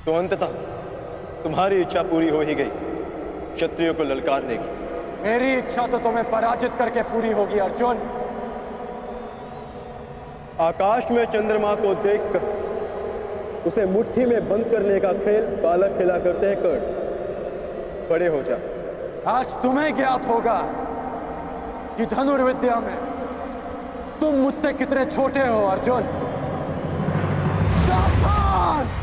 तो अंततः तुम्हारी इच्छा पूरी हो ही गई, क्षत्रियों को ललकारने की। मेरी इच्छा तो तुम्हें पराजित करके पूरी होगी अर्जुन। आकाश में चंद्रमा को देखकर उसे मुट्ठी में बंद करने का खेल बालक खेला करते हैं कर्ण। बड़े हो जा। आज तुम्हें ज्ञात होगा कि धनुर्विद्या में तुम मुझसे कितने छोटे हो अर्जुन। सावधान!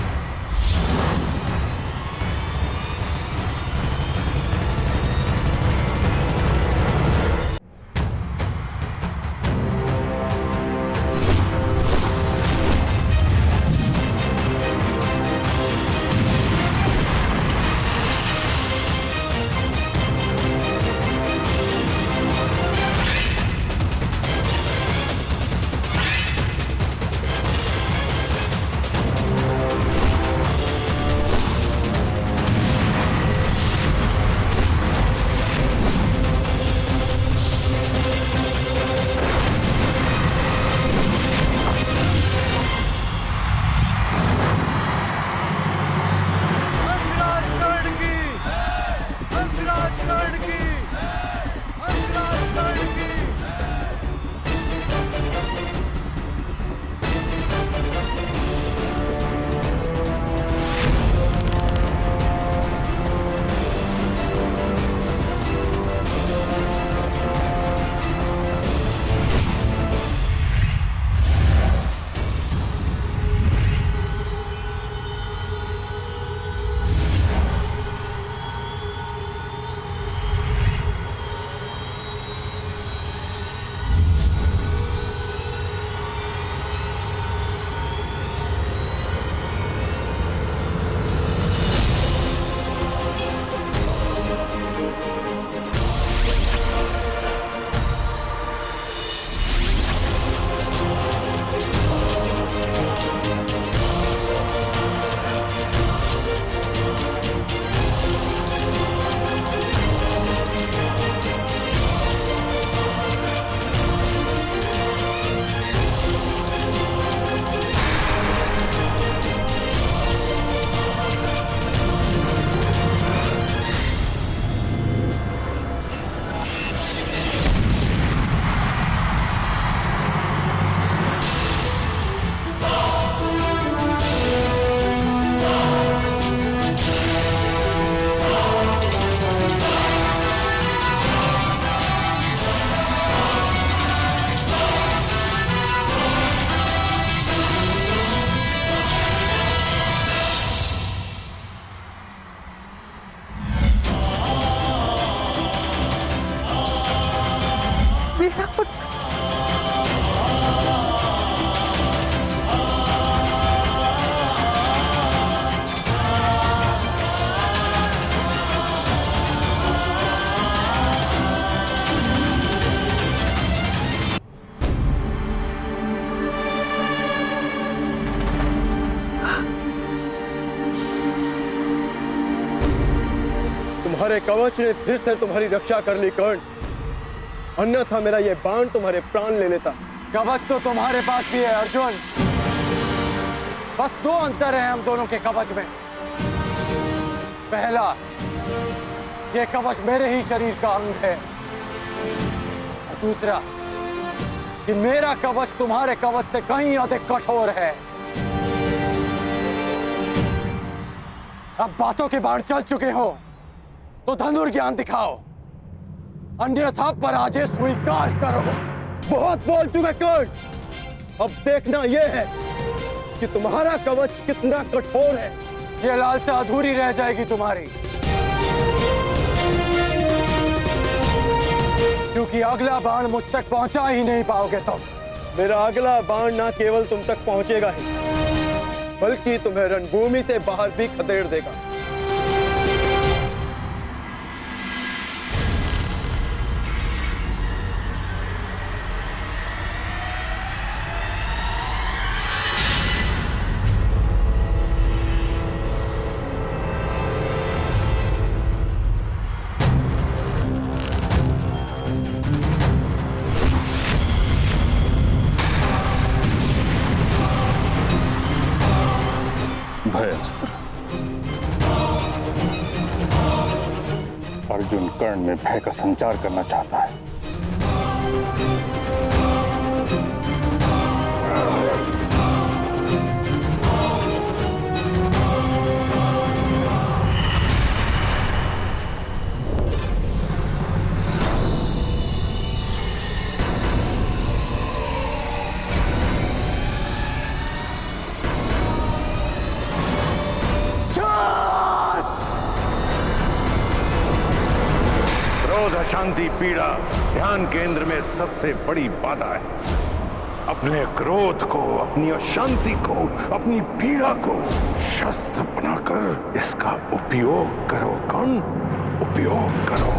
तुम्हारे कवच ने फिर से तुम्हारी रक्षा कर ली कर्ण, अन्यथा मेरा ये बाण तुम्हारे प्राण ले लेता। कवच तो तुम्हारे पास भी है अर्जुन, बस दो अंतर है हम दोनों के कवच में। पहला, ये कवच मेरे ही शरीर का अंग है, और दूसरा कि मेरा कवच तुम्हारे कवच से कहीं अधिक कठोर है। अब बातों के बाढ़ चल चुके हो तो धनुर्ज्ञान दिखाओ, अन्यथा पराजय स्वीकार करो। बहुत बोल चुके कर्ण, अब देखना यह है कि तुम्हारा कवच कितना कठोर है। ये लालसा अधूरी रह जाएगी तुम्हारी, क्योंकि अगला बाण मुझ तक पहुंचा ही नहीं पाओगे तुम। मेरा अगला बाण ना केवल तुम तक पहुंचेगा ही, बल्कि तुम्हें रणभूमि से बाहर भी खदेड़ देगा। भय अस्त्र अर्जुन कर्ण में भय का संचार करना चाहता है। क्रोध, अशांति, पीड़ा ध्यान केंद्र में सबसे बड़ी बाधा है। अपने क्रोध को, अपनी अशांति को, अपनी पीड़ा को शस्त्र बनाकर इसका उपयोग करो। कौन उपयोग करो?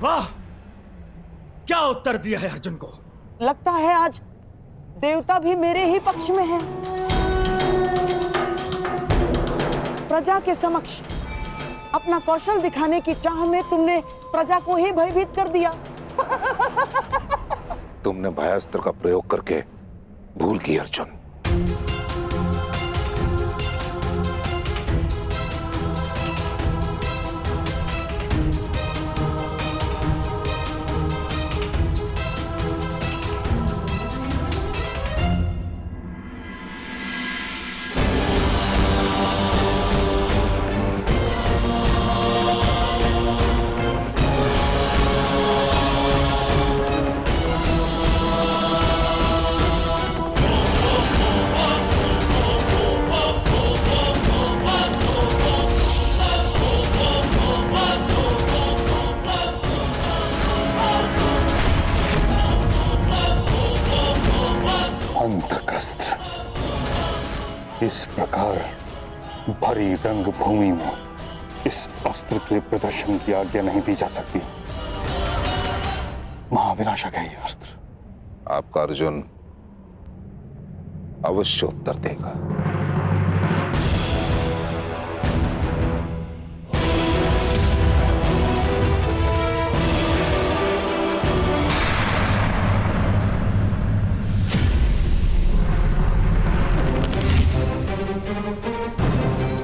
वाह, क्या उत्तर दिया है अर्जुन को। लगता है आज देवता भी मेरे ही पक्ष में हैं। प्रजा के समक्ष अपना कौशल दिखाने की चाह में तुमने प्रजा को ही भयभीत कर दिया। तुमने भयास्त्र का प्रयोग करके भूल की अर्जुन। अंतकस्त्र। इस प्रकार भरी रंगभूमि में इस अस्त्र के प्रदर्शन की आज्ञा नहीं दी जा सकती। महाविनाशक है यह अस्त्र। आपका अर्जुन अवश्य उत्तर देगा।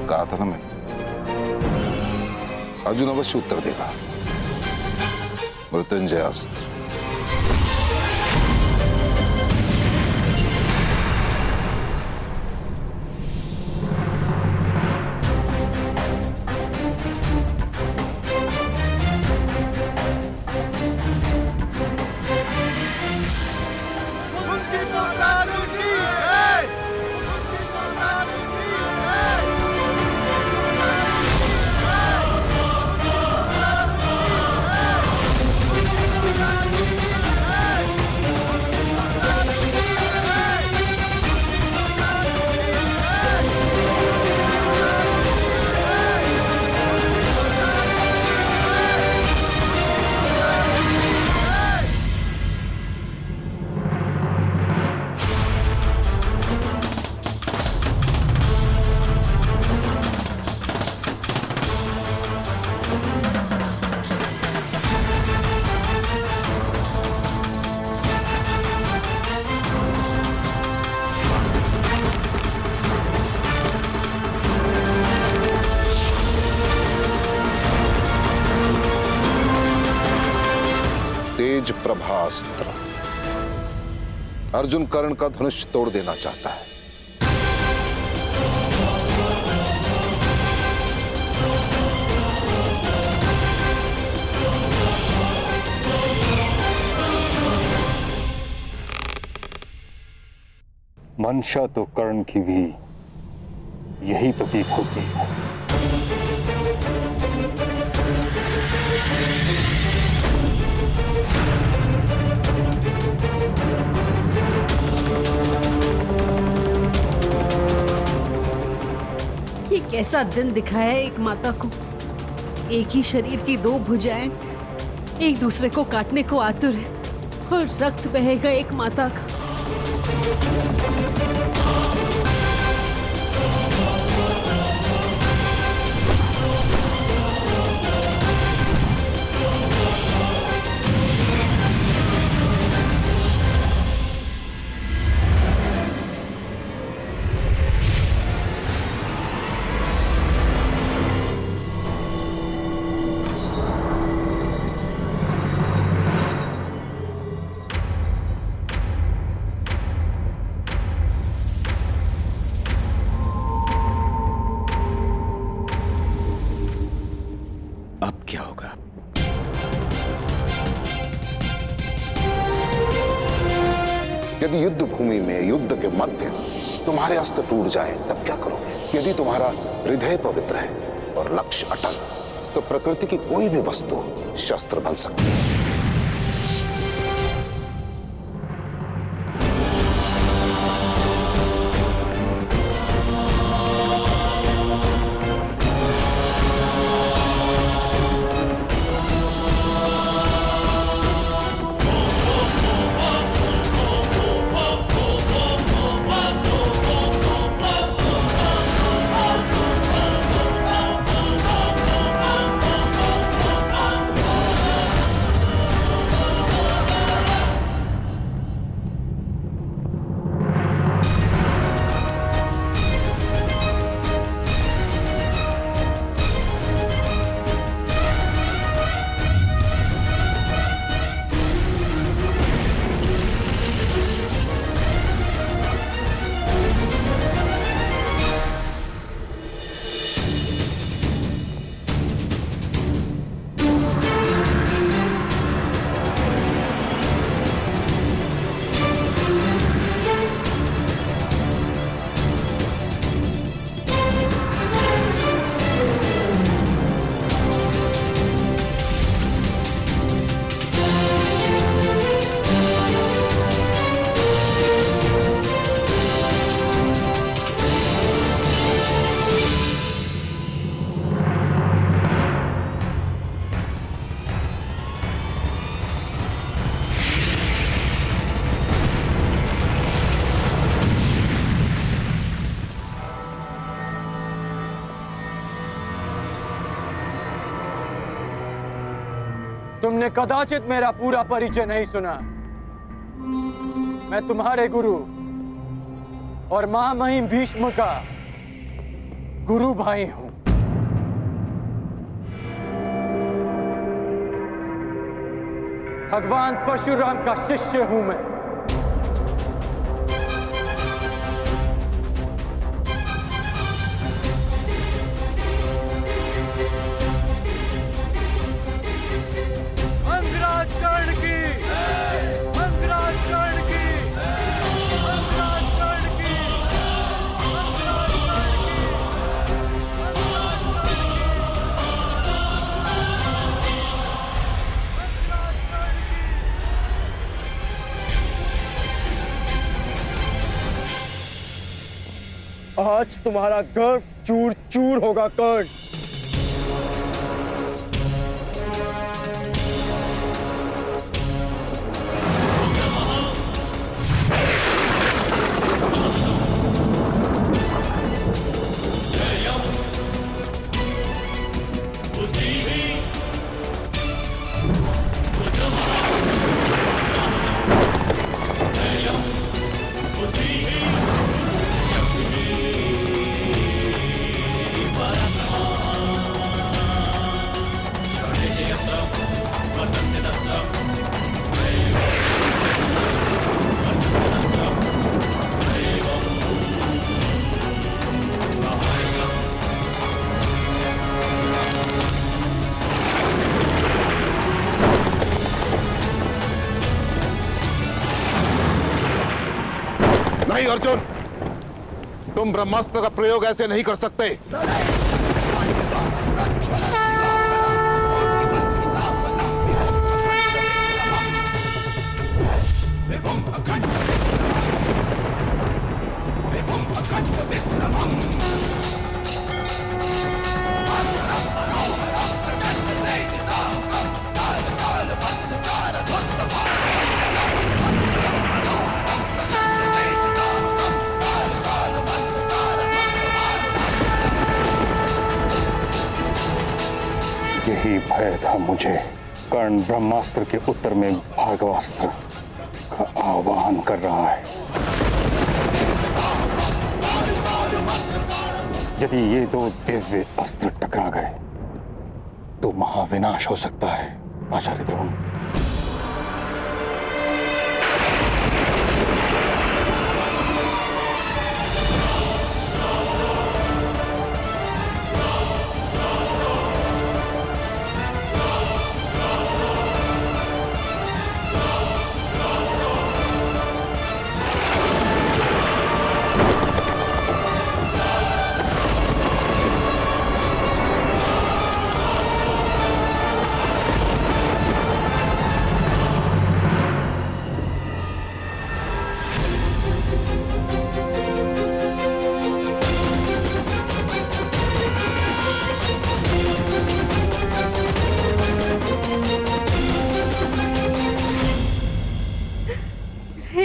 कहा था ना मैंने, अर्जुन अवश्य उत्तर देगा। मृत्युंजय अस्त्र। तेज प्रभास्त्र। अर्जुन कर्ण का धनुष तोड़ देना चाहता है। मंशा तो कर्ण की भी यही प्रतीक होती है। ये कैसा दिन दिखाया है एक माता को। एक ही शरीर की दो भुजाएं एक दूसरे को काटने को आतुर है और रक्त बहेगा एक माता का। अब क्या होगा? यदि युद्ध भूमि में युद्ध के मध्य तुम्हारे अस्त्र टूट जाए तब क्या करोगे? यदि तुम्हारा हृदय पवित्र है और लक्ष्य अटल, तो प्रकृति की कोई भी वस्तु शस्त्र बन सकती है। तुमने कदाचित मेरा पूरा परिचय नहीं सुना। मैं तुम्हारे गुरु और महामहिम भीष्म का गुरु भाई हूं। भगवान परशुराम का शिष्य हूं मैं। अंगराज कर्ण की, अंगराज कर्ण की, अंगराज कर्ण की, अंगराज कर्ण की। आज तुम्हारा गर्व चूर चूर होगा कर्ण। बुद्धिहीन नहीं अर्जुन, तुम ब्रह्मास्त्र का प्रयोग ऐसे नहीं कर सकते। यही भय था मुझे। कर्ण ब्रह्मास्त्र के उत्तर में भार्गवास्त्र का आह्वान कर रहा है। यदि ये दो दिव्य अस्त्र टकरा गए तो महाविनाश हो सकता है आचार्य द्रोण।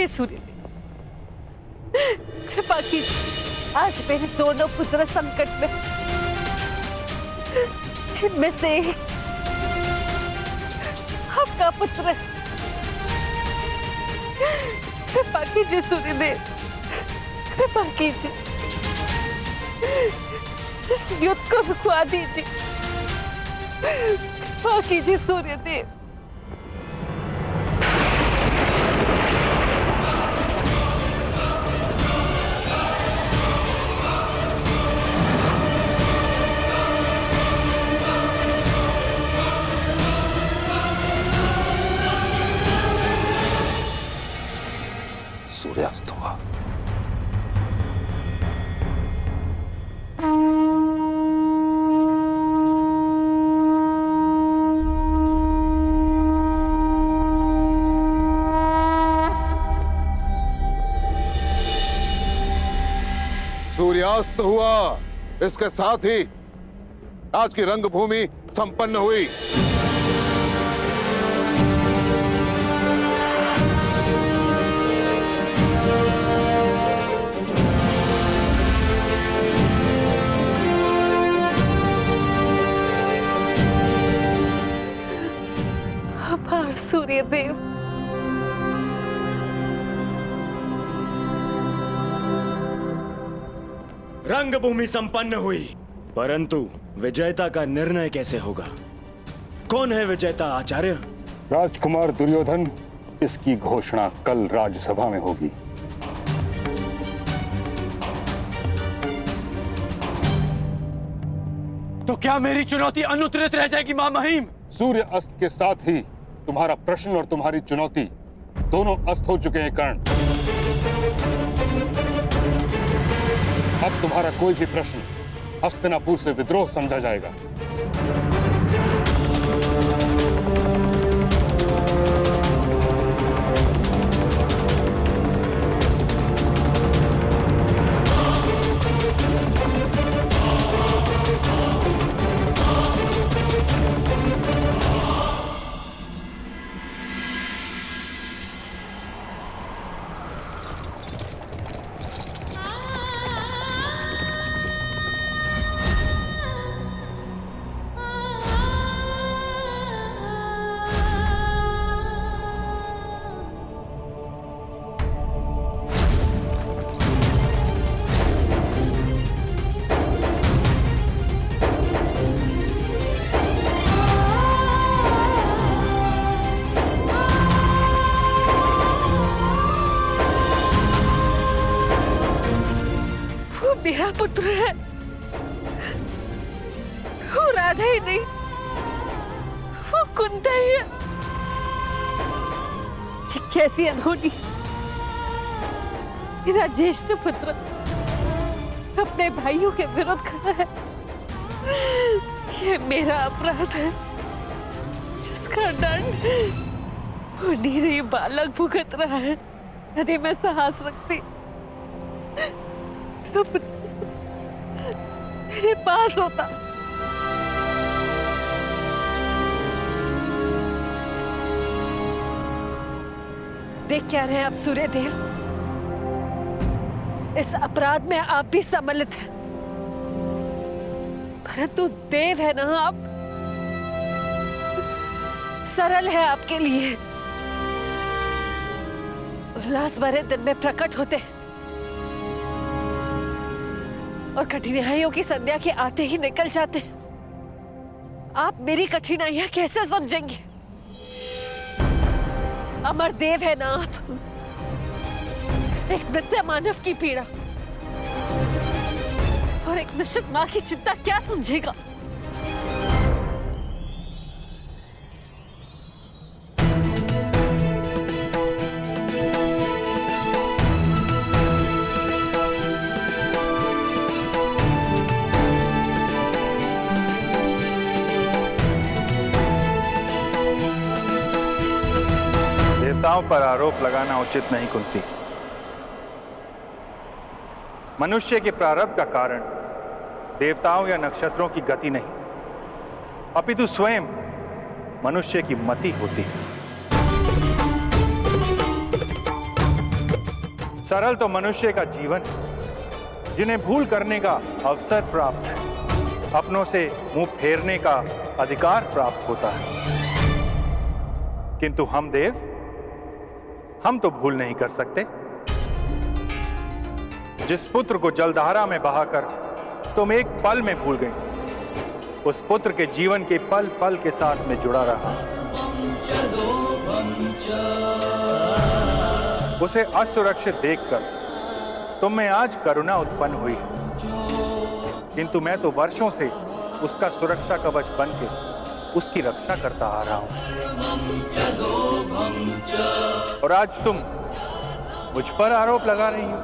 सूर्यदेव, कृपा कीजिए, आज मेरे दोनों पुत्र संकट में, जिनमें से एक आपका पुत्र है। कृपा कीजिए सूर्यदेव, कृपा कीजिए, इस युद्ध को रुकवा दीजिए। कृपा कीजिए सूर्यदेव। सूर्यास्त हुआ। सूर्यास्त हुआ। इसके साथ ही आज की रंगभूमि संपन्न हुई। आभार सूर्यदेव। रंगभूमि संपन्न हुई, परंतु विजेता का निर्णय कैसे होगा? कौन है विजेता आचार्य? राजकुमार दुर्योधन, इसकी घोषणा कल राज्यसभा में होगी। तो क्या मेरी चुनौती अनुत्तरित रह जाएगी मां महिम? सूर्य अस्त के साथ ही तुम्हारा प्रश्न और तुम्हारी चुनौती दोनों अस्त हो चुके हैं कर्ण। अब तुम्हारा कोई भी प्रश्न हस्तिनापुर से विद्रोह समझा जाएगा। मेरा पुत्र है, वो राधा ही नहीं, वो कुंता ही है। ये कैसी अनहोनी, मेरा ज्येष्ठ पुत्र अपने भाइयों के विरुद्ध खड़ा है। ये मेरा अपराध है जिसका दंड वो निरीह बालक भुगत रहा है। यदि मैं साहस रखती तो मेरे पास होता। देख क्या रहे हैं आप सूर्यदेव, इस अपराध में आप भी सम्मिलित हैं, परंतु देव है ना आप, सरल है आपके लिए। उल्लास भरे दिन में प्रकट होते और कठिनाइयों की संध्या के आते ही निकल जाते। आप मेरी कठिनाइयां कैसे समझेंगे? अमर देव है ना आप, एक मृत मानव की पीड़ा और एक निश्चित मां की चिंता क्या समझेगा? देवताओं पर आरोप लगाना उचित नहीं कुंती। मनुष्य के प्रारब्ध का कारण देवताओं या नक्षत्रों की गति नहीं, अपितु स्वयं मनुष्य की मति होती है। सरल तो मनुष्य का जीवन है, जिन्हें भूल करने का अवसर प्राप्त है, अपनों से मुंह फेरने का अधिकार प्राप्त होता है। किंतु हम देव, हम तो भूल नहीं कर सकते। जिस पुत्र को जलधारा में बहाकर तुम एक पल में भूल गए, उस पुत्र के जीवन के पल पल के साथ में जुड़ा रहा। उसे असुरक्षित देखकर तुम में आज करुणा उत्पन्न हुई, किंतु मैं तो वर्षों से उसका सुरक्षा कवच बनके उसकी रक्षा करता आ रहा हूं। और आज तुम मुझ पर आरोप लगा रही हो।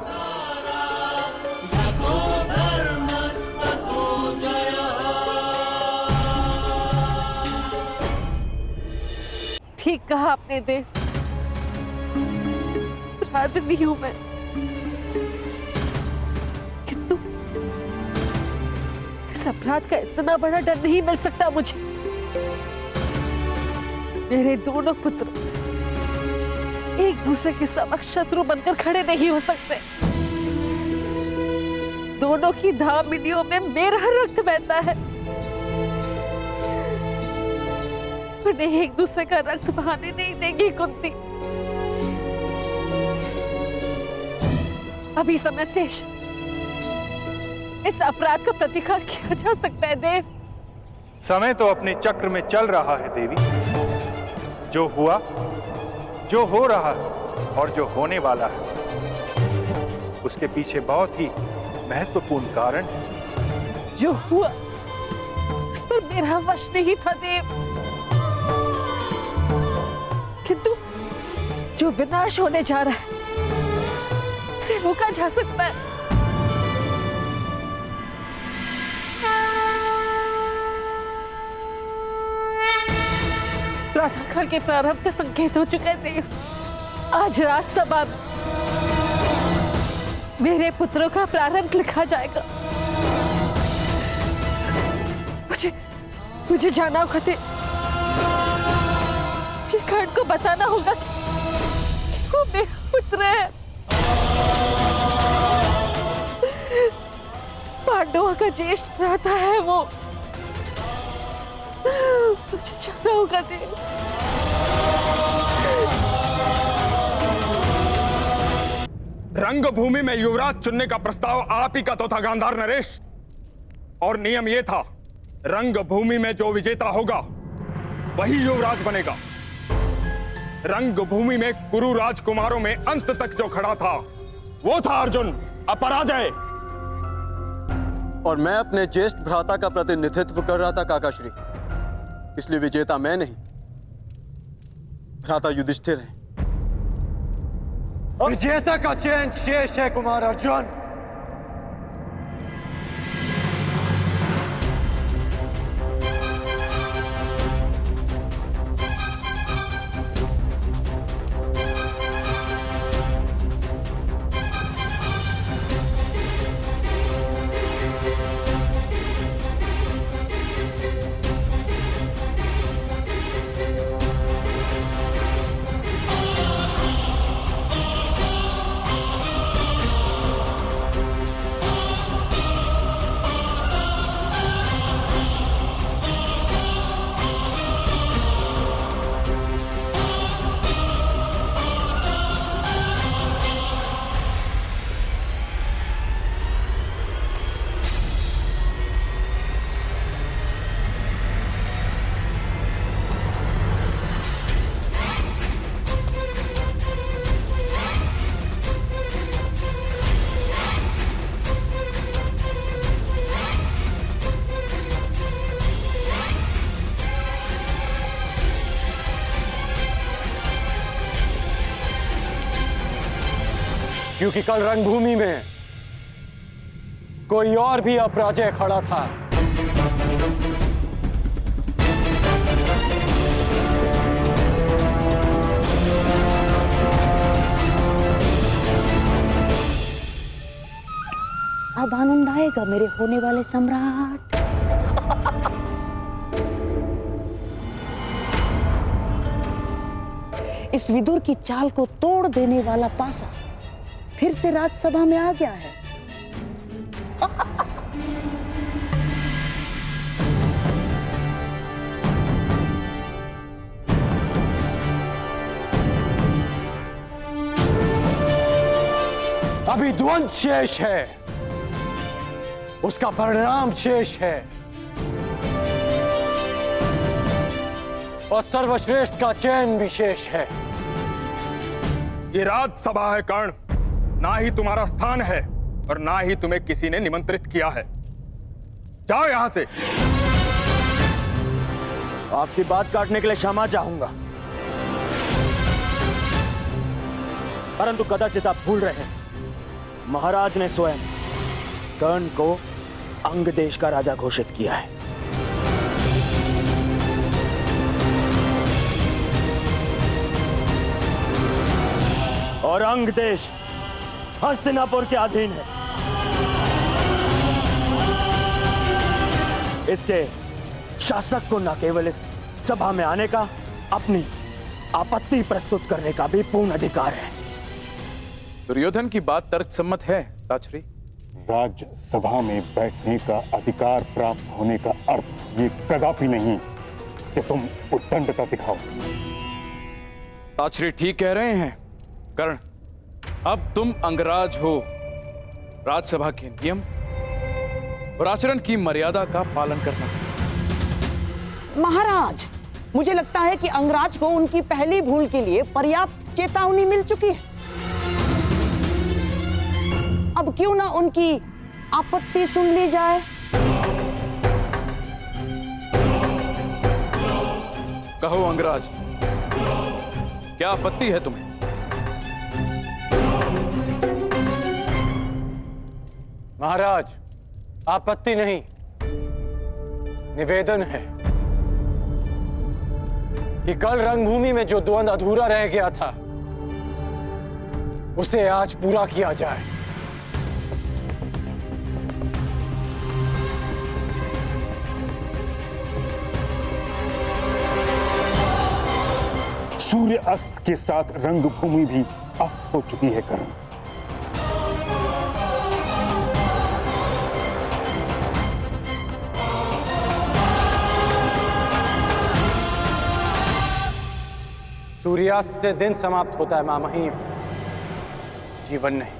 ठीक कहा आपने देव, अपराधी हूं मैं, किंतु इस अपराध का इतना बड़ा दंड नहीं मिल सकता मुझे। मेरे दोनों पुत्र एक दूसरे के समक्ष शत्रु बनकर खड़े नहीं हो सकते। दोनों की धामिनियों में मेरा रक्त बहता है, उन्हें एक दूसरे का रक्त बहाने नहीं देगी कुंती। अभी समय शेष, इस अपराध का प्रतिकार किया जा सकता है देव। समय तो अपने चक्र में चल रहा है देवी। जो हुआ, जो हो रहा है और जो होने वाला है, उसके पीछे बहुत ही महत्वपूर्ण कारण है। जो हुआ उस पर मेरा वश नहीं था देव, किंतु जो विनाश होने जा रहा है उसे रोका जा सकता है। प्रातःकाल के प्रारंभ का संकेत हो चुका है देव। आज रात सभा में मेरे पुत्रों का प्रारंभ लिखा जाएगा। मुझे जाना होगा देव। मुझे कर्ण को बताना होगा कि वो मेरा पुत्र है। पांडवों का ज्येष्ठ भ्राता है वो। मुझे जाना होगा देव। रंगभूमि में युवराज चुनने का प्रस्ताव आप ही का तो था गांधार नरेश, और नियम यह था, रंगभूमि में जो विजेता होगा वही युवराज बनेगा। रंगभूमि में कुरु राजकुमारों में अंत तक जो खड़ा था वो था अर्जुन, अपराजय। और मैं अपने ज्येष्ठ भ्राता का प्रतिनिधित्व कर रहा था काकाश्री, इसलिए विजेता मैं नहीं, भ्राता युधिष्ठिर है। विजेता का चैन शेष है कुमार अर्जुन। क्योंकि कल रणभूमि में कोई और भी अपराजय खड़ा था। अब आनंद आएगा मेरे होने वाले सम्राट। इस विदुर की चाल को तोड़ देने वाला पासा फिर से राजसभा में आ गया है। अभी द्वंद्व शेष है, उसका परिणाम शेष है, और सर्वश्रेष्ठ का चयन भी शेष है। ये राजसभा है कर्ण, ना ही तुम्हारा स्थान है और ना ही तुम्हें किसी ने निमंत्रित किया है। जाओ यहां से। आपकी बात काटने के लिए क्षमा चाहूंगा, परंतु कदाचित आप भूल रहे हैं, महाराज ने स्वयं कर्ण को अंग देश का राजा घोषित किया है। और अंग देश हस्तिनापुर के अधीन है। इसके शासक को न केवल इस सभा में आने का, अपनी आपत्ति प्रस्तुत करने का भी पूर्ण अधिकार है। दुर्योधन की बात तर्कसम्मत है ताचरी। राज्यसभा में बैठने का अधिकार प्राप्त होने का अर्थ ये कदापि नहीं कि तुम उद्दंडता दिखाओ। ताचरी ठीक कह रहे हैं कर्ण, अब तुम अंगराज हो। राज्यसभा के नियम और आचरण की मर्यादा का पालन करना। महाराज, मुझे लगता है कि अंगराज को उनकी पहली भूल के लिए पर्याप्त चेतावनी मिल चुकी है। अब क्यों ना उनकी आपत्ति सुन ली जाए। कहो अंगराज, क्या आपत्ति है तुम्हें? महाराज, आपत्ति नहीं, निवेदन है कि कल रणभूमि में जो द्वंद्व अधूरा रह गया था उसे आज पूरा किया जाए। सूर्य अस्त के साथ रंगभूमि भी अस्त हो चुकी है कर्ण। सूर्यास्त से दिन समाप्त होता है मामहीम, जीवन नहीं।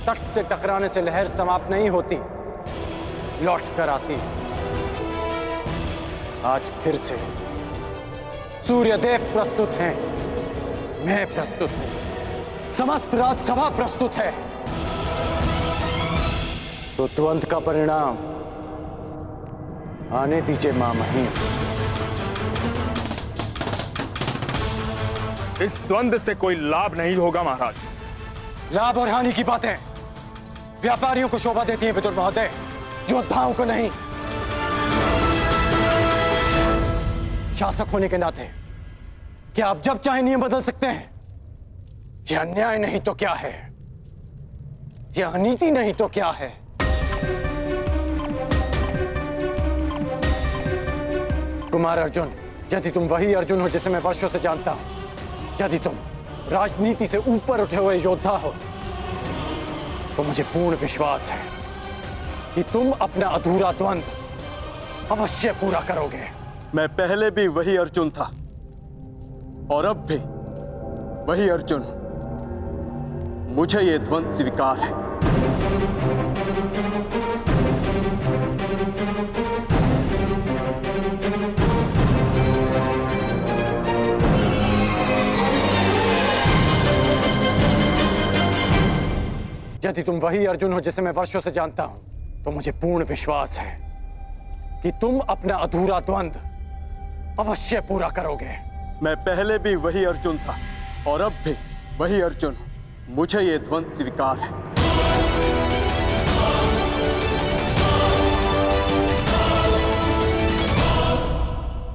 तट से टकराने से लहर समाप्त नहीं होती, लौट कर आती। आज फिर से सूर्यदेव प्रस्तुत हैं, मैं प्रस्तुत हूं, समस्त राज्यसभा प्रस्तुत है। तो द्वंद्व का परिणाम आने दीजिए मामहीम। इस द्वंद्व से कोई लाभ नहीं होगा महाराज। लाभ और हानि की बातें व्यापारियों को शोभा देती हैं विदुर महोदय, योद्धाओं को नहीं। शासक होने के नाते क्या आप जब चाहे नियम बदल सकते हैं? यह अन्याय नहीं तो क्या है? यह अनीति नहीं तो क्या है? कुमार अर्जुन, यदि तुम वही अर्जुन हो जिसे मैं वर्षों से जानता हूं, यदि तुम राजनीति से ऊपर उठे हुए योद्धा हो, तो मुझे पूर्ण विश्वास है कि तुम अपना अधूरा द्वंद्व अवश्य पूरा करोगे। मैं पहले भी वही अर्जुन था और अब भी वही अर्जुन हूं। मुझे ये द्वंद्व स्वीकार है। यदि तुम वही अर्जुन हो जिसे मैं वर्षों से जानता हूं, तो मुझे पूर्ण विश्वास है कि तुम अपना अधूरा द्वंद्व अवश्य पूरा करोगे। मैं पहले भी वही अर्जुन था और अब भी वही अर्जुन हूं। मुझे ये द्वंद्व स्वीकार है।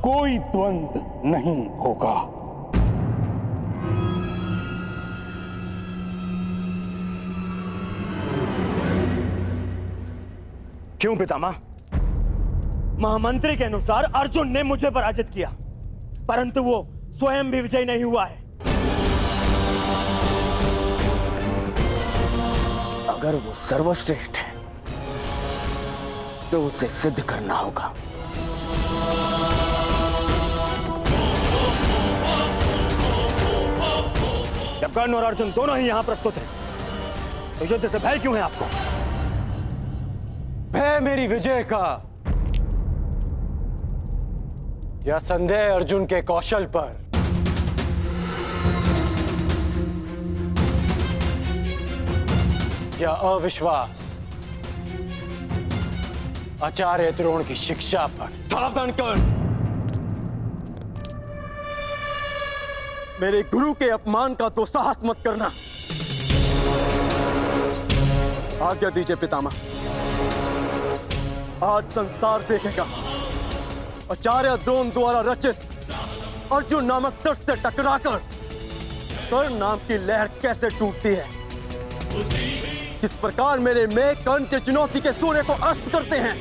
कोई द्वंद्व नहीं होगा। क्यों पितामह? महामंत्री के अनुसार अर्जुन ने मुझे पराजित किया, परंतु वो स्वयं भी विजयी नहीं हुआ है। अगर वो सर्वश्रेष्ठ है तो उसे सिद्ध करना होगा। जब कर्ण और अर्जुन दोनों ही यहां प्रस्तुत हैं, तो युद्ध से भय क्यों है आपको? भय मेरी विजय का या संदेह अर्जुन के कौशल पर? या अविश्वास आचार्य द्रोण की शिक्षा पर? सावधान कर्ण, मेरे गुरु के अपमान का तो साहस मत करना। आज्ञा दीजिए पितामह। आज संसार देखेगा आचार्य द्रोण द्वारा रचित अर्जुन नामक तट से टकराकर कर्ण नाम की लहर कैसे टूटती है, किस प्रकार मेरे में कर्ण के चुनौती के सूर्य को अस्त करते हैं।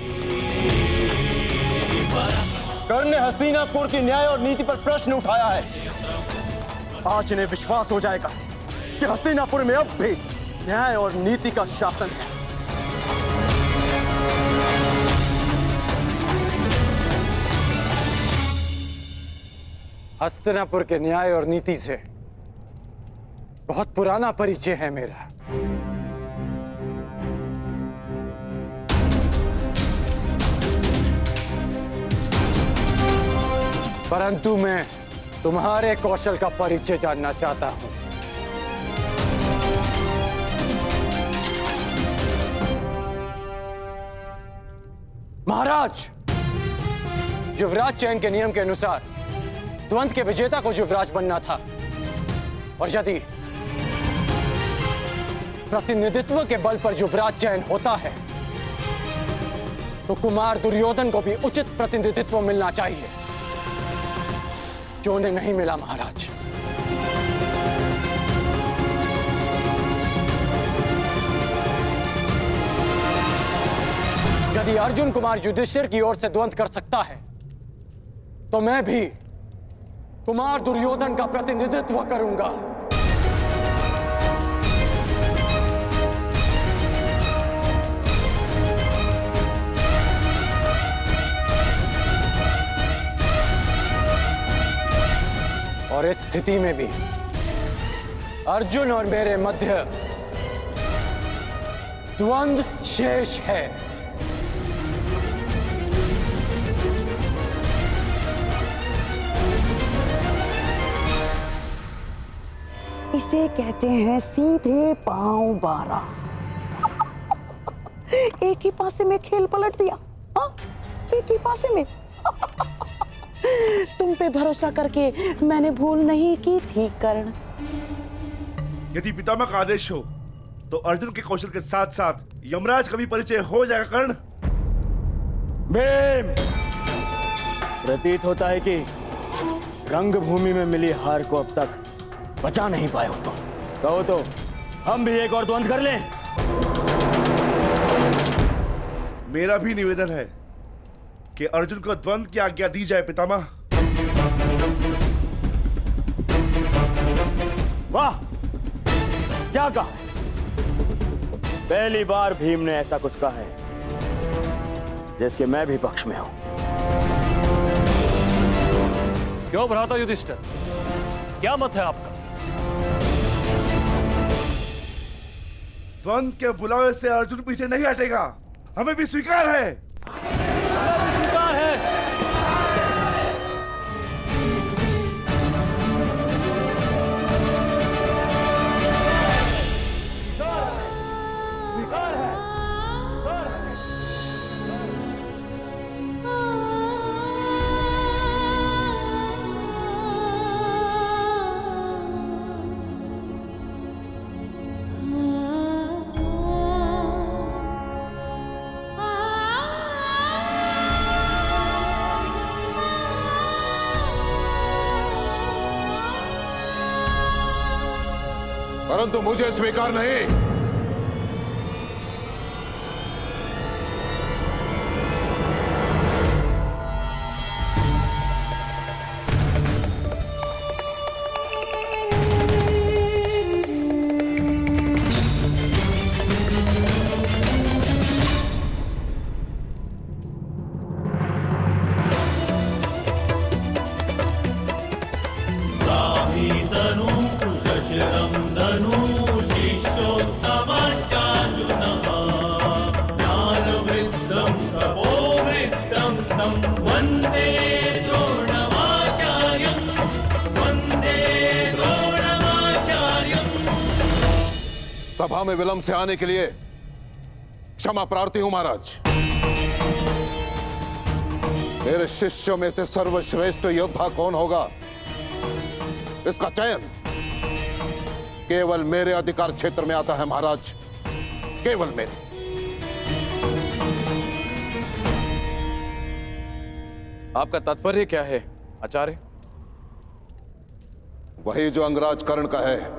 कर्ण ने हस्तिनापुर की न्याय और नीति पर प्रश्न उठाया है। आज इन्हें विश्वास हो जाएगा कि हस्तिनापुर में अब भी न्याय और नीति का शासन है। हस्तिनापुर के न्याय और नीति से बहुत पुराना परिचय है मेरा। परंतु मैं तुम्हारे कौशल का परिचय जानना चाहता हूं। महाराज, युवराज चयन के नियम के अनुसार द्वंद्व के विजेता को युवराज बनना था, और यदि प्रतिनिधित्व के बल पर युवराज चयन होता है तो कुमार दुर्योधन को भी उचित प्रतिनिधित्व मिलना चाहिए, जो उन्हें नहीं मिला महाराज। यदि अर्जुन कुमार युधिष्ठिर की ओर से द्वंद्व कर सकता है, तो मैं भी कुमार दुर्योधन का प्रतिनिधित्व करूंगा। और इस स्थिति में भी अर्जुन और मेरे मध्य द्वंद्व शेष है। इसे कहते हैं सीधे पांव बारा। एक ही पासे में खेल पलट दिया। हाँ? एक ही पासे में। तुम पे भरोसा करके मैंने भूल नहीं की थी कर्ण। यदि पितामह का आदेश हो तो अर्जुन के कौशल के साथ साथ यमराज का भी परिचय हो जाएगा कर्ण। भीम, प्रतीत होता है कि रंगभूमि में मिली हार को अब तक बचा नहीं पाए हो तुम। कहो तो हम भी एक और द्वंद्व कर लें। मेरा भी निवेदन है कि अर्जुन को द्वंद्व की आज्ञा दी जाए पितामह। वाह, क्या कहा? पहली बार भीम ने ऐसा कुछ कहा है जिसके मैं भी पक्ष में हूं। क्यों भ्राता युधिष्ठिर, क्या मत है आपका? द्वंद्व के बुलावे से अर्जुन पीछे नहीं हटेगा, हमें भी स्वीकार है। स्वीकार है। परंतु मुझे स्वीकार नहीं। सभा में विलंब से आने के लिए क्षमा प्रार्थी हूं महाराज। मेरे शिष्यों में से सर्वश्रेष्ठ योद्धा कौन होगा, इसका चयन केवल मेरे अधिकार क्षेत्र में आता है महाराज, केवल मेरे। आपका तात्पर्य क्या है आचार्य? वही जो अंगराज कर्ण का है।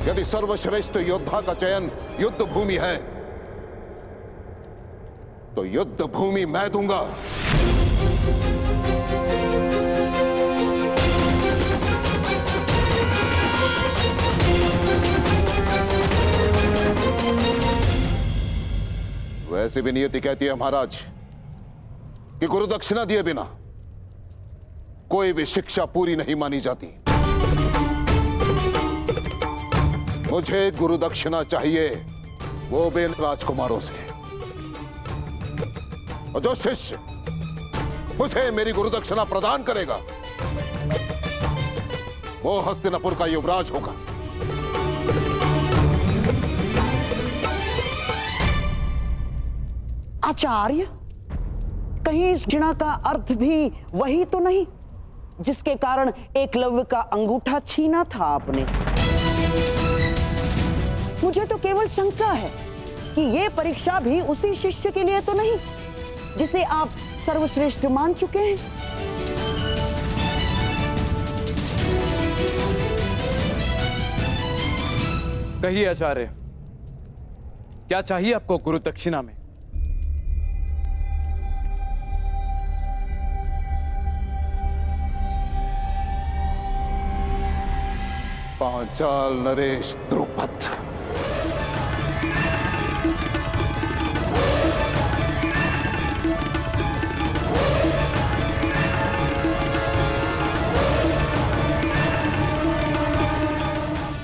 यदि सर्वश्रेष्ठ योद्धा का चयन युद्ध भूमि है तो युद्ध भूमि मैं दूंगा। वैसे भी नियति कहती है महाराज कि गुरु दक्षिणा दिए बिना कोई भी शिक्षा पूरी नहीं मानी जाती। मुझे गुरु दक्षिणा चाहिए, वो भी राजकुमारों से। और जो शिष्य मुझे मेरी गुरु दक्षिणा प्रदान करेगा वो हस्तिनापुर का युवराज होगा। आचार्य, कहीं इस घृणा का अर्थ भी वही तो नहीं जिसके कारण एकलव्य का अंगूठा छीना था आपने? मुझे तो केवल शंका है कि ये परीक्षा भी उसी शिष्य के लिए तो नहीं जिसे आप सर्वश्रेष्ठ मान चुके हैं। कहिए आचार्य, क्या चाहिए आपको गुरु दक्षिणा में? पांचाल नरेश द्रुपद।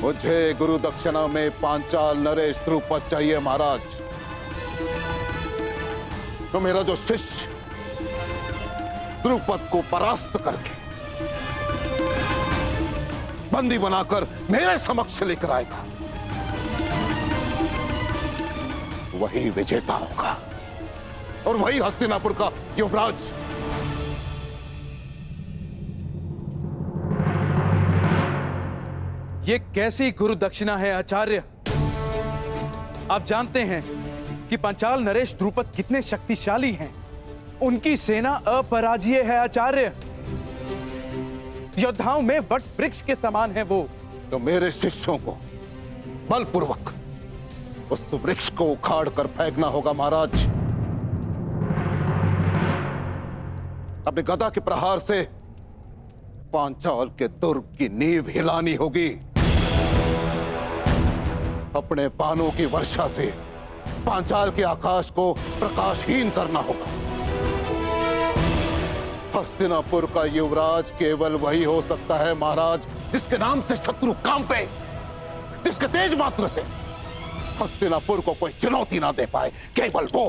मुझे गुरु दक्षिणा में पांचाल नरेश द्रुपद चाहिए महाराज। तो मेरा जो शिष्य द्रुपद को परास्त करके बंदी बनाकर मेरे समक्ष लेकर आएगा, वही विजेता होगा और वही हस्तिनापुर का युवराज। ये कैसी गुरु दक्षिणा है आचार्य? आप जानते हैं कि पांचाल नरेश द्रुपद कितने शक्तिशाली हैं। उनकी सेना अपराजय है आचार्य। योद्धाओं में वट वृक्ष के समान है वो। तो मेरे शिष्यों को बलपूर्वक उस वृक्ष को उखाड़ कर फेंकना होगा महाराज। अपने गदा के प्रहार से पांचाल के दुर्ग की नींव हिलानी होगी। अपने बाणों की वर्षा से पांचाल के आकाश को प्रकाशहीन करना होगा। हस्तिनापुर का युवराज केवल वही हो सकता है महाराज जिसके नाम से शत्रु कांपे, जिसके तेज मात्र से हस्तिनापुर को कोई चुनौती ना दे पाए, केवल वो।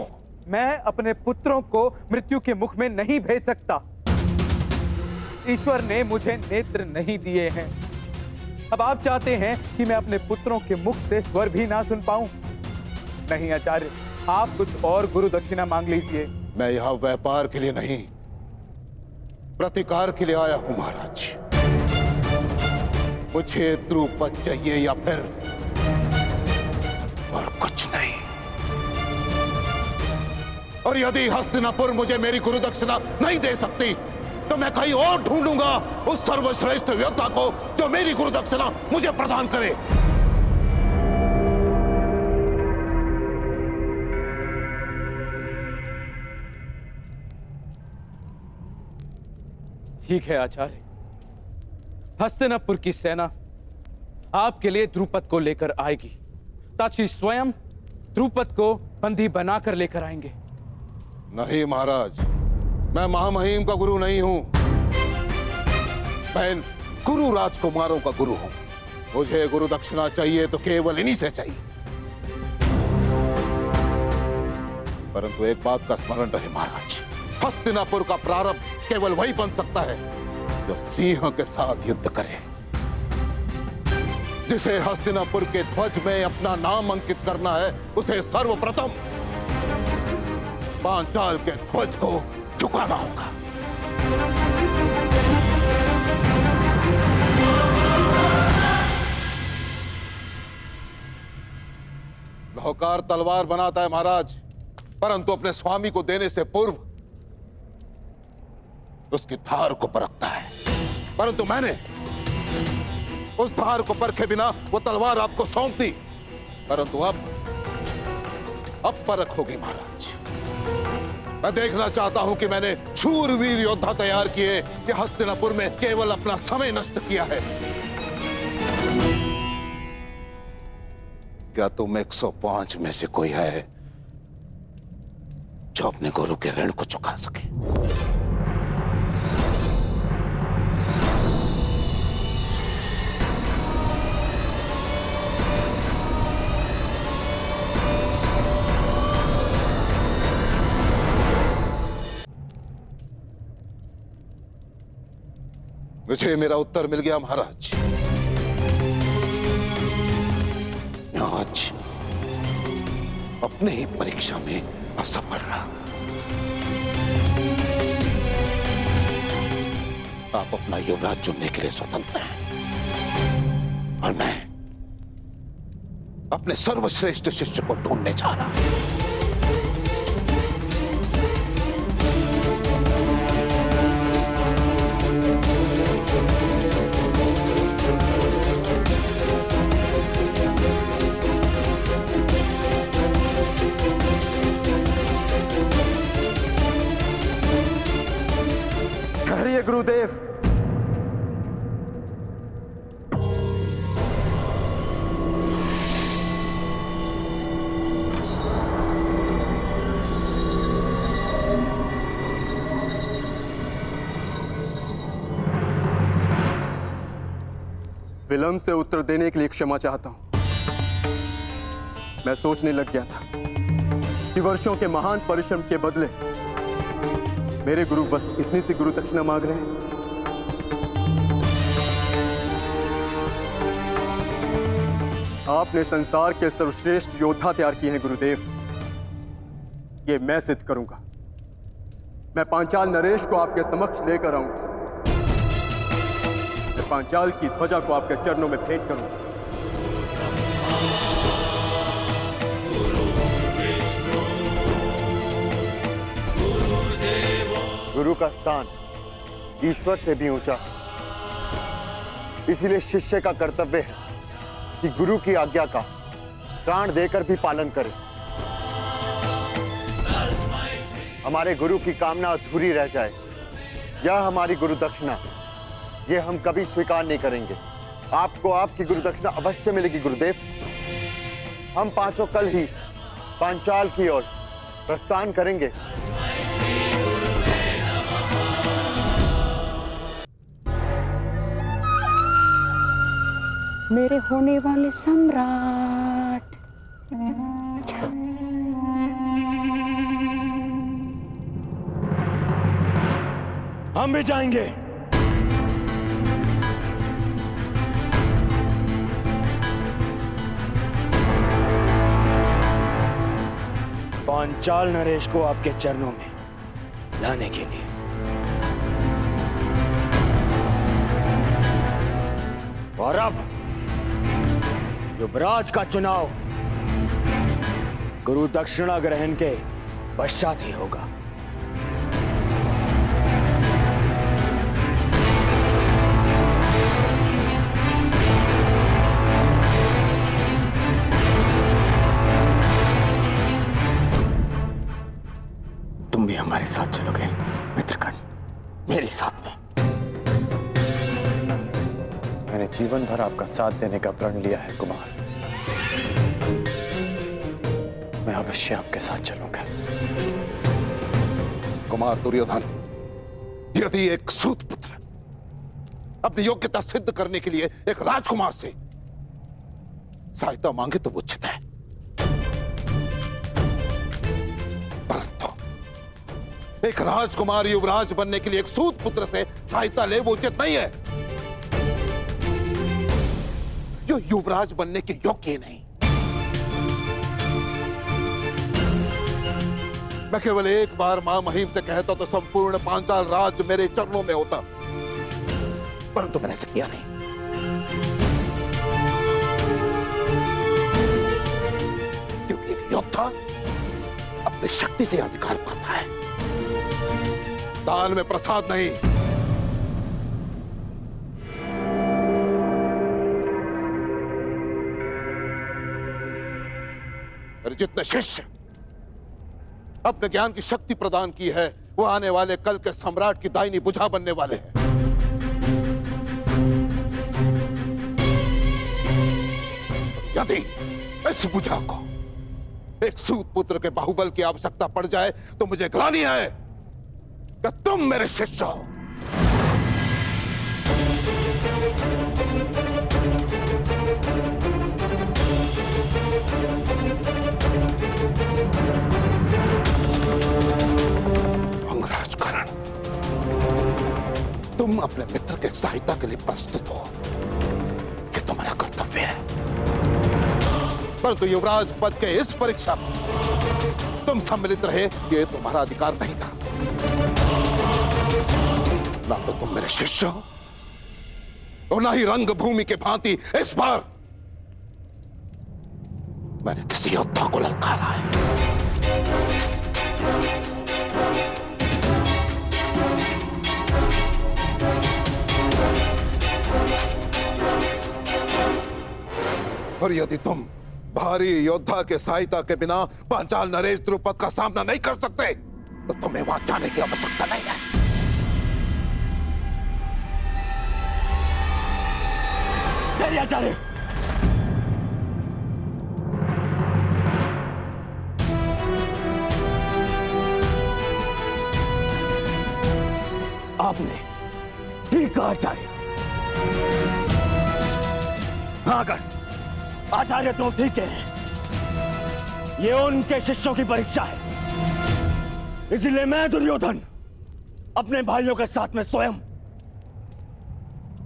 मैं अपने पुत्रों को मृत्यु के मुख में नहीं भेज सकता। ईश्वर ने मुझे नेत्र नहीं दिए हैं। अब आप चाहते हैं कि मैं अपने पुत्रों के मुख से स्वर भी ना सुन पाऊं? नहीं आचार्य, आप कुछ और गुरु दक्षिणा मांग लीजिए। मैं यहां व्यापार के लिए नहीं, प्रतिकार के लिए आया हूं महाराज। मुझे द्रुपद चाहिए या फिर और कुछ नहीं। और यदि हस्तिनापुर मुझे मेरी गुरु दक्षिणा नहीं दे सकती तो मैं कहीं और ढूंढूंगा उस सर्वश्रेष्ठ योद्धा को जो मेरी गुरु दक्षिणा मुझे प्रदान करे। ठीक है आचार्य, हस्तिनापुर की सेना आपके लिए द्रुपद को लेकर आएगी। ताची स्वयं द्रुपद को बंदी बनाकर लेकर आएंगे। नहीं महाराज, मैं महामहिम का गुरु नहीं हूं। मैं गुरु राजकुमारों का गुरु हूं। मुझे गुरु दक्षिणा चाहिए तो केवल इन्हीं से चाहिए। परंतु एक बात का स्मरण रहे महाराज, हस्तिनापुर का प्रारंभ केवल वही बन सकता है जो सिंह के साथ युद्ध करे, जिसे हस्तिनापुर के ध्वज में अपना नाम अंकित करना है। उसे सर्वप्रथम पांचाल के ध्वज को झुकाना होगा। नौकार तलवार बनाता है महाराज, परंतु अपने स्वामी को देने से पूर्व उसकी धार को परखता है। परंतु मैंने उस धार को परखे बिना वो तलवार आपको सौंप दी। परंतु अब परख होगी महाराज। मैं देखना चाहता हूं कि मैंने शूरवीर योद्धा तैयार किए कि हस्तिनापुर में केवल अपना समय नष्ट किया है। क्या तुम 105 में से कोई है जो अपने गुरु के ऋण को चुका सके? मुझे मेरा उत्तर मिल गया महाराज। आज अपने ही परीक्षा में असफल रहा। आप अपना युवराज चुनने के लिए स्वतंत्र हैं और मैं अपने सर्वश्रेष्ठ शिष्य को ढूंढने जा रहा हूं। गुरुदेव, विलंब से उत्तर देने के लिए क्षमा चाहता हूं। मैं सोचने लग गया था कि वर्षों के महान परिश्रम के बदले मेरे गुरु बस इतनी सी गुरु दक्षिणा मांग रहे हैं। आपने संसार के सर्वश्रेष्ठ योद्धा तैयार किए हैं गुरुदेव। ये मैं सिद्ध करूंगा। मैं पांचाल नरेश को आपके समक्ष लेकर आऊंगा। मैं पांचाल की ध्वजा को आपके चरणों में भेंट करूंगा। गुरु का स्थान ईश्वर से भी ऊंचा है, इसीलिए शिष्य का कर्तव्य है कि गुरु की आज्ञा का प्राण देकर भी पालन करे। हमारे गुरु की कामना अधूरी रह जाए, यह हमारी गुरु दक्षिणा, यह हम कभी स्वीकार नहीं करेंगे। आपको आपकी गुरु दक्षिणा अवश्य मिलेगी गुरुदेव। हम पांचों कल ही पांचाल की ओर प्रस्थान करेंगे। मेरे होने वाले सम्राट। हम भी जाएंगे। पांचाल नरेश को आपके चरणों में लाने के लिए। और अब युवराज का चुनाव गुरु दक्षिणा ग्रहण के पश्चात ही होगा। तुम भी हमारे साथ चलोगे मित्रगण, मेरे साथ में। मैंने जीवन भर आपका साथ देने का प्रण लिया है कुमार। मैं अवश्य आपके साथ चलूंगा। कुमार दुर्योधन, यदि एक सूत पुत्र अपनी योग्यता सिद्ध करने के लिए एक राजकुमार से सहायता मांगे तो उचित है, परंतु एक राजकुमार युवराज बनने के लिए एक सूत पुत्र से सहायता ले वो उचित नहीं है। जो युवराज बनने के योग्य नहीं। मैं केवल एक बार मां महिम से कहता तो संपूर्ण पांचाल राज मेरे चरणों में होता, परंतु मैंने ऐसा किया नहीं। क्योंकि एक योद्धा अपनी शक्ति से अधिकार पाता है, दान में प्रसाद नहीं। जितने शिष्य अपने ज्ञान की शक्ति प्रदान की है, वो आने वाले कल के सम्राट की दाहिनी भुजा बनने वाले हैं। यदि इस भुजा को एक सूत पुत्र के बाहुबल की आवश्यकता पड़ जाए तो मुझे ग्लानि है कि तुम मेरे शिष्य हो। तुम अपने मित्र के सहायता के लिए प्रस्तुत हो, ये तुम्हारा कर्तव्य है, परंतु युवराज पद के इस परीक्षा में तुम सम्मिलित रहे, ये तुम्हारा अधिकार नहीं था। ना तो तुम मेरे शिष्य हो और ना ही रंगभूमि के भांति इस बार मैंने किसी योद्धा को ललकारा है। और यदि तुम भारी योद्धा के सहायता के बिना पांचाल नरेश द्रुपद का सामना नहीं कर सकते तो तुम्हें वहां जाने की आवश्यकता नहीं है। आचार्य, आपने ठीक कहा आचार्य। हाँ कर आचार्य, तुम ठीक कह रहे हैं। ये उनके शिष्यों की परीक्षा है, इसलिए मैं दुर्योधन अपने भाइयों के साथ में स्वयं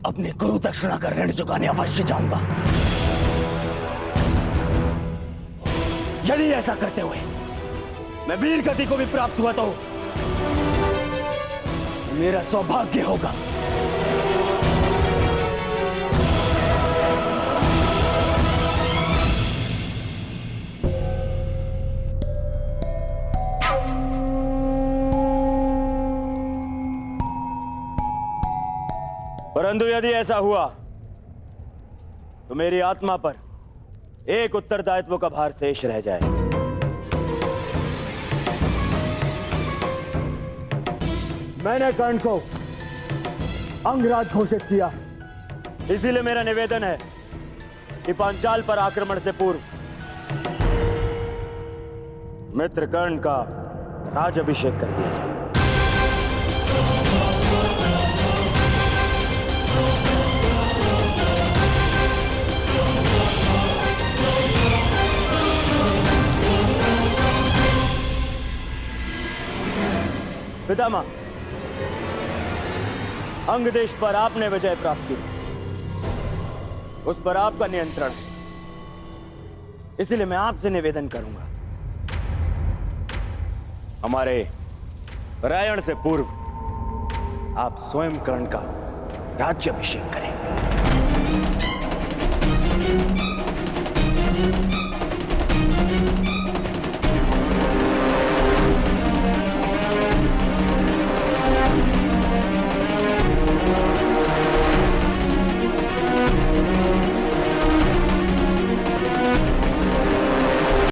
अपने गुरु दक्षिणा का ऋण चुकाने अवश्य जाऊंगा। यदि ऐसा करते हुए मैं वीर गति को भी प्राप्त हुआ तो मेरा सौभाग्य होगा। परंतु यदि ऐसा हुआ तो मेरी आत्मा पर एक उत्तरदायित्व का भार शेष रह जाए। मैंने कर्ण को अंगराज घोषित किया, इसीलिए मेरा निवेदन है कि पांचाल पर आक्रमण से पूर्व मित्र कर्ण का राजाभिषेक कर दिया जाए। पितामह, अंग देश पर आपने विजय प्राप्त की, उस पर आपका नियंत्रण है, इसलिए मैं आपसे निवेदन करूंगा, हमारे परायण से पूर्व आप स्वयं कर्ण का राज्याभिषेक करें।